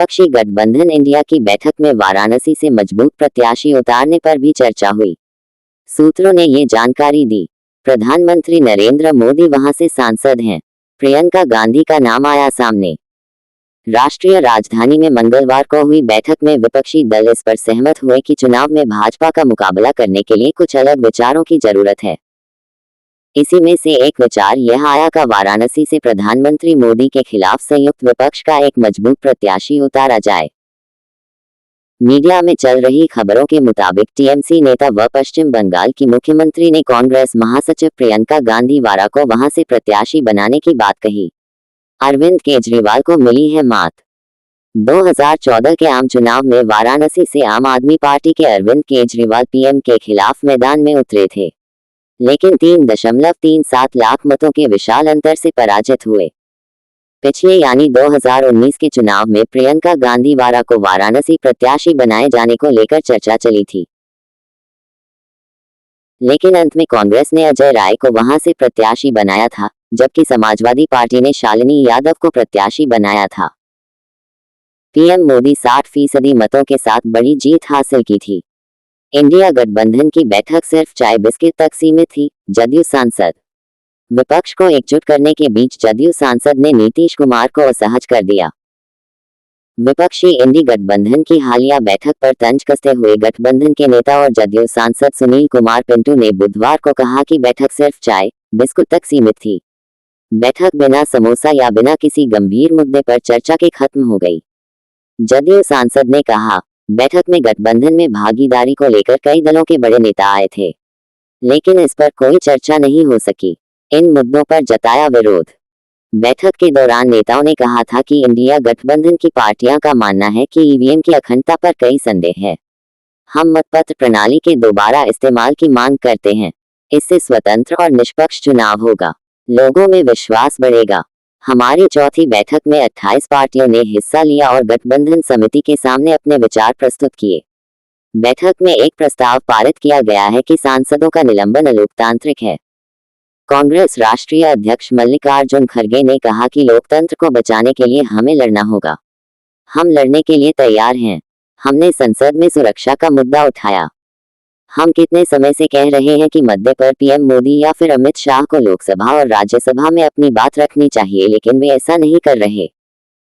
विपक्षी गठबंधन इंडिया की बैठक में वाराणसी से मजबूत प्रत्याशी उतारने पर भी चर्चा हुई। सूत्रों ने ये जानकारी दी। प्रधानमंत्री नरेंद्र मोदी वहां से सांसद हैं। प्रियंका गांधी का नाम आया सामने। राष्ट्रीय राजधानी में मंगलवार को हुई बैठक में विपक्षी दल इस पर सहमत हुए कि चुनाव में भाजपा का मुकाबला करने के लिए कुछ अलग विचारों की जरूरत है। इसी में से एक विचार यह आया कि वाराणसी से प्रधानमंत्री मोदी के खिलाफ संयुक्त विपक्ष का एक मजबूत प्रत्याशी उतारा जाए। मीडिया में चल रही खबरों के मुताबिक टीएमसी नेता व पश्चिम बंगाल की मुख्यमंत्री ने कांग्रेस महासचिव प्रियंका गांधी वारा को वहां से प्रत्याशी बनाने की बात कही। अरविंद केजरीवाल को मिली है मात। 2014 के आम चुनाव में वाराणसी से आम आदमी पार्टी के अरविंद केजरीवाल पीएम के खिलाफ मैदान में उतरे थे, लेकिन 3.37 लाख मतों के विशाल अंतर से पराजित हुए। पिछले यानी 2019 के चुनाव में प्रियंका गांधी वारा को वाराणसी प्रत्याशी बनाए जाने को लेकर चर्चा चली थी, लेकिन अंत में कांग्रेस ने अजय राय को वहां से प्रत्याशी बनाया था, जबकि समाजवादी पार्टी ने शालिनी यादव को प्रत्याशी बनाया था। पीएम मोदी 60% मतों के साथ बड़ी जीत हासिल की थी। इंडिया गठबंधन की बैठक सिर्फ चाय बिस्किट तक सीमित थी। जदयू सांसद। विपक्ष को एकजुट करने के बीच जदयू सांसद ने नीतीश कुमार को असहज कर दिया। विपक्षी इंडी गठबंधन की हालिया बैठक पर तंज कसते हुए गठबंधन के नेता और जदयू सांसद सुनील कुमार पिंटू ने बुधवार को कहा कि बैठक सिर्फ चाय बिस्कुट तक सीमित थी। बैठक बिना समोसा या बिना किसी गंभीर मुद्दे पर चर्चा के खत्म हो गई। जदयू सांसद ने कहा, बैठक में गठबंधन में भागीदारी को लेकर कई दलों के बड़े नेता आए थे, लेकिन इस पर कोई चर्चा नहीं हो सकी। इन मुद्दों पर जताया विरोध। बैठक के दौरान नेताओं ने कहा था कि इंडिया गठबंधन की पार्टियां का मानना है कि ईवीएम की अखंडता पर कई संदेह है। हम मतपत्र प्रणाली के दोबारा इस्तेमाल की मांग करते हैं। इससे स्वतंत्र और निष्पक्ष चुनाव होगा, लोगों में विश्वास बढ़ेगा। हमारी चौथी बैठक में 28 पार्टियों ने हिस्सा लिया और गठबंधन समिति के सामने अपने विचार प्रस्तुत किए। बैठक में एक प्रस्ताव पारित किया गया है कि सांसदों का निलंबन अलोकतांत्रिक है। कांग्रेस राष्ट्रीय अध्यक्ष मल्लिकार्जुन खड़गे ने कहा कि लोकतंत्र को बचाने के लिए हमें लड़ना होगा। हम लड़ने के लिए तैयार हैं। हमने संसद में सुरक्षा का मुद्दा उठाया। हम कितने समय से कह रहे हैं कि मुद्दे पर पीएम मोदी या फिर अमित शाह को लोकसभा और राज्यसभा में अपनी बात रखनी चाहिए, लेकिन वे ऐसा नहीं कर रहे।